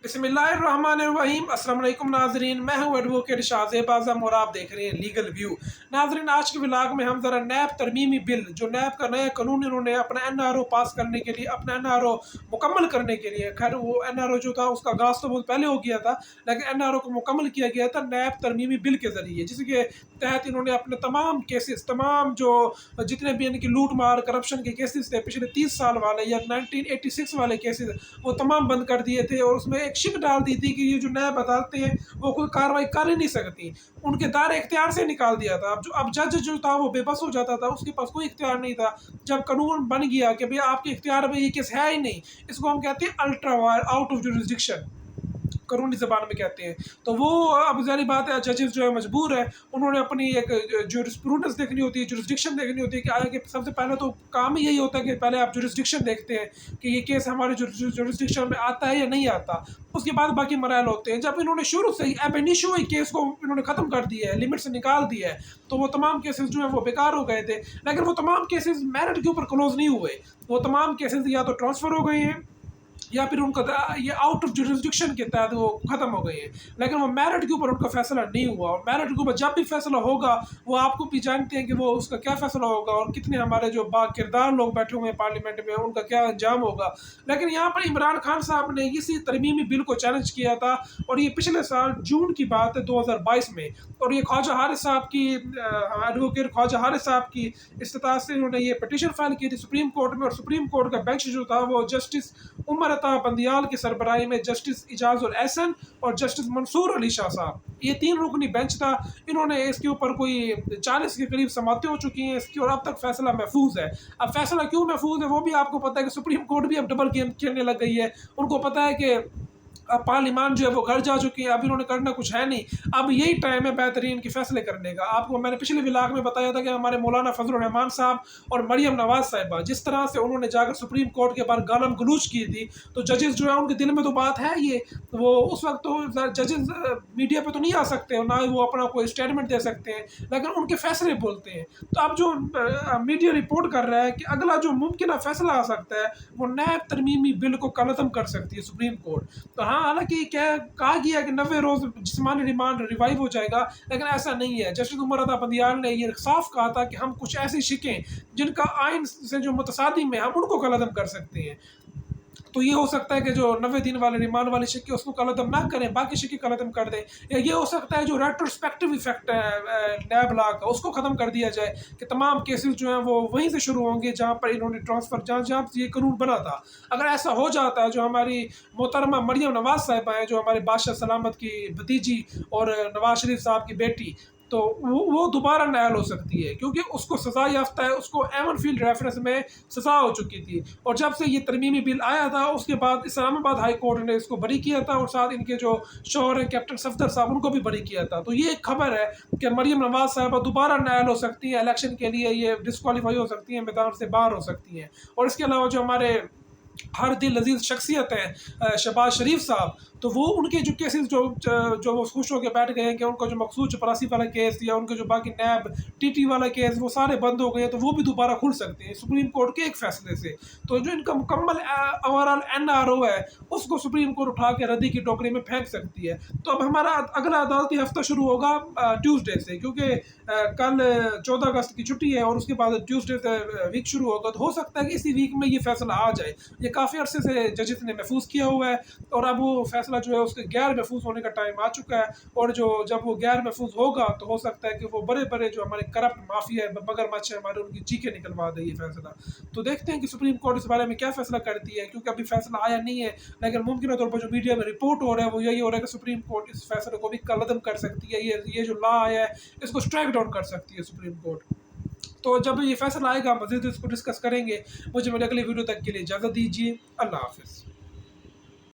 बिस्मिल्लाहिर्रहमानिर्रहीम। अस्सलाम वालेकुम नाजरीन, मैं हूं एडवोकेट शाहज़ेब आज़म और आप देख रहे हैं लीगल व्यू। नाजरीन, आज के व्लॉग में हम ज़रा नैब तरमीमी बिल, जो नैब का नया कानून इन्होंने अपना NRO पास करने के लिए, अपना NRO मुकम्मल करने के लिए, खैर वो NRO जो था उसका आगाज़ तो बहुत पहले हो गया था, लेकिन NRO को मुकम्मल किया गया था नैब तरमीमी बिल के ज़रिए, जिसके तहत इन्होंने अपने तमाम केसेस, तमाम जो जितने भी इनकी लूट मार करप्शन के केसेस थे पिछले 30 साल वाले या 1986 वाले केसेस, वो तमाम बंद कर दिए थे। और उसमें एक शिक डाल दी थी कि ये जो नैब अदालतें हैं वो कोई कार्रवाई कर ही नहीं सकती, उनके दायरे इख्तियार से निकाल दिया था। अब जज जो था वो बेबस हो जाता था, उसके पास कोई इख्तियार नहीं था। जब कानून बन गया कि भैया आपके इख्तियार में ये केस है ही नहीं, इसको हम कहते हैं ultra wire, out of jurisdiction कानूनी ज़बान में कहते हैं, तो वो अब ज़ाहिर बात है जजेस जो है मजबूर है, उन्होंने अपनी एक जुरिस्प्रूडेंस देखनी होती है, जुरिस्डिक्शन देखनी होती है कि आगे सबसे पहले तो काम ही यही होता है कि पहले आप जुरिस्डिक्शन देखते हैं कि ये केस हमारे जुरिस्डिक्शन में आता है या नहीं आता, उसके बाद बाकी मराइल होते हैं। जब इन्होंने शुरू से ही एब इनिशियो ही केस को इन्होंने ख़त्म कर दिया है, लिमिट से निकाल दिया है, तो वो तमाम केसेस जो हैं वो बेकार हो गए थे। लेकिन वो तमाम केसेस मेरिट के ऊपर क्लोज नहीं हुए, वो तमाम केसेस या तो ट्रांसफ़र हो गए हैं या फिर उनका ये आउट ऑफ जुरिस्डिक्शन के तहत वो ख़त्म हो गई है, लेकिन वो मेरिट के ऊपर उनका फैसला नहीं हुआ। और मेरिट के ऊपर जब भी फैसला होगा, वो आपको भी जानते हैं कि वो उसका क्या फैसला होगा और कितने हमारे जो बाकिरदार लोग बैठे हुए हैं पार्लियामेंट में, उनका क्या अंजाम होगा। लेकिन यहाँ पर इमरान खान साहब ने इसी तरमीमी बिल को चैलेंज किया था, और ये पिछले साल जून की बात है 2022 में, और ये ख्वाजा हारिस साहब की, एडवोकेट ख्वाजा हारिस साहब की इस्तात से इन्होंने ये पटिशन फाइल की थी सुप्रीम कोर्ट में। और सुप्रीम कोर्ट का बेंच जो था वो जस्टिस उमर अता बंदियाल की सरबराही में जस्टिस इजाजुल एहसन और जस्टिस मंसूर अली शाह साहब, ये 3 रुकनी बेंच था। इन्होंने इसके ऊपर कोई 40 के करीब समातें हो चुकी हैं इसकी, और अब तक फैसला महफूज है। अब फैसला क्यों महफूज है वो भी आपको पता है कि सुप्रीम कोर्ट भी अब डबल गेम खेलने लग गई है। उनको पता है कि अब पार्लियामान जो है वो घर जा चुकी है, अब इन्होंने करना कुछ है नहीं, अब यही टाइम है बेहतरीन के फैसले करने का। आपको मैंने पिछले व्लॉग में बताया था कि हमारे मौलाना फजलुर रहमान साहब और मरियम नवाज साहिबा, जिस तरह से उन्होंने जाकर सुप्रीम कोर्ट के बाहर गालम गलूच की थी, तो जजेस जो है उनके दिल में तो बात है ये, वो उस वक्त तो जजेस मीडिया पे तो नहीं आ सकते, ना ही वो अपना कोई स्टेटमेंट दे सकते हैं, लेकिन उनके फैसले बोलते हैं। तो अब जो मीडिया रिपोर्ट कर रहा है कि अगला जो मुमकिन फैसला आ सकता है वो नैब तरमीमी बिल को कलअदम कर सकती है सुप्रीम कोर्ट। तो हाँ, हालांकि क्या कहा गया कि 90 रोज़ जिस्मानी रिमांड रिवाइव हो जाएगा, लेकिन ऐसा नहीं है। जस्टिस उमर अता बंदियाल ने ये साफ कहा था कि हम कुछ ऐसी शिकें जिनका आइन से जो मुतसादिम है, हम उनको कलअदम कर सकते हैं। तो ये हो सकता है कि जो 90 दिन वाले रिमांड वाली शिक्के उसको कलअदम ना करें, बाकी शिक्के कलअदम कर दें। या ये हो सकता है जो रेट्रोस्पेक्टिव इफेक्ट है नैब लॉ का, उसको ख़त्म कर दिया जाए कि तमाम केसेस जो हैं वो वहीं से शुरू होंगे जहाँ पर इन्होंने ट्रांसफ़र, जहाँ ये कानून बना था। अगर ऐसा हो जाता है, जो हमारी मोहतरमा मरियम नवाज साहिबा हैं, जो हमारे बादशाह सलामत की भतीजी और नवाज शरीफ साहब की बेटी, तो वो दोबारा नायल हो सकती है, क्योंकि उसको सज़ा याफ्ता है, उसको एवन फील्ड रेफरेंस में सज़ा हो चुकी थी। और जब से ये तरमीमी बिल आया था उसके बाद इस्लामाबाद हाई कोर्ट ने इसको बरी किया था, और साथ इनके जो शौहर हैं कैप्टन सफदर साहब, उनको भी बरी किया था। तो ये एक खबर है कि मरियम नवाज साहबा दोबारा नायल हो सकती हैं, इलेक्शन के लिए ये डिस्क्वालीफाई हो सकती हैं, मैदान से बाहर हो सकती हैं। और इसके अलावा जो हमारे हर दिल अजीज़ शख्सियत हैं शहबाज शरीफ साहब, तो वो उनके जो केसेस जो वो खुश होकर बैठ गए हैं कि उनका जो मखसूस चपरासी वाला केस या उनके जो बाकी नैब टीटी वाला केस वो सारे बंद हो गए हैं, तो वो भी दोबारा खुल सकते हैं सुप्रीम कोर्ट के एक फैसले से। तो जो इनका मुकम्मल ओवरऑल NRO है उसको सुप्रीम कोर्ट उठा के रद्दी की टोकरी में फेंक सकती है। तो अब हमारा अगला अदालती हफ्ता शुरू होगा ट्यूसडे से, क्योंकि कल 14 अगस्त की छुट्टी है और उसके बाद ट्यूसडे से वीक शुरू होगा। तो हो सकता है कि इसी वीक में ये फैसला आ जाए। ये काफ़ी अरसे से जजेस ने महफूज किया हुआ है, और अब वो फैसला जो है उसके गैर महफूज होने का टाइम आ चुका है। और जब वो गैर महफूज होगा तो हो सकता है कि वो बड़े बड़े जो हमारे करप्ट माफिया है, मगरमच्छ है हमारे, उनकी चीखें निकलवा दे ये फैसला। तो देखते हैं कि सुप्रीम कोर्ट इस बारे में क्या फैसला करती है, क्योंकि अभी फैसला आया नहीं है, लेकिन मुमकिन तौर पर जो मीडिया में रिपोर्ट हो रहा है वो यही हो रहा है कि सुप्रीम कोर्ट इस फैसले को भी कलअदम कर सकती है, ये जो लॉ आया है इसको स्ट्राइक डाउन कर सकती है सुप्रीम कोर्ट। तो जब ये फैसला आएगा मज़ीद इसको डिस्कस करेंगे। मुझे मेरे अगले वीडियो तक के लिए इजाज़त दीजिए। अल्लाह हाफ़िज़।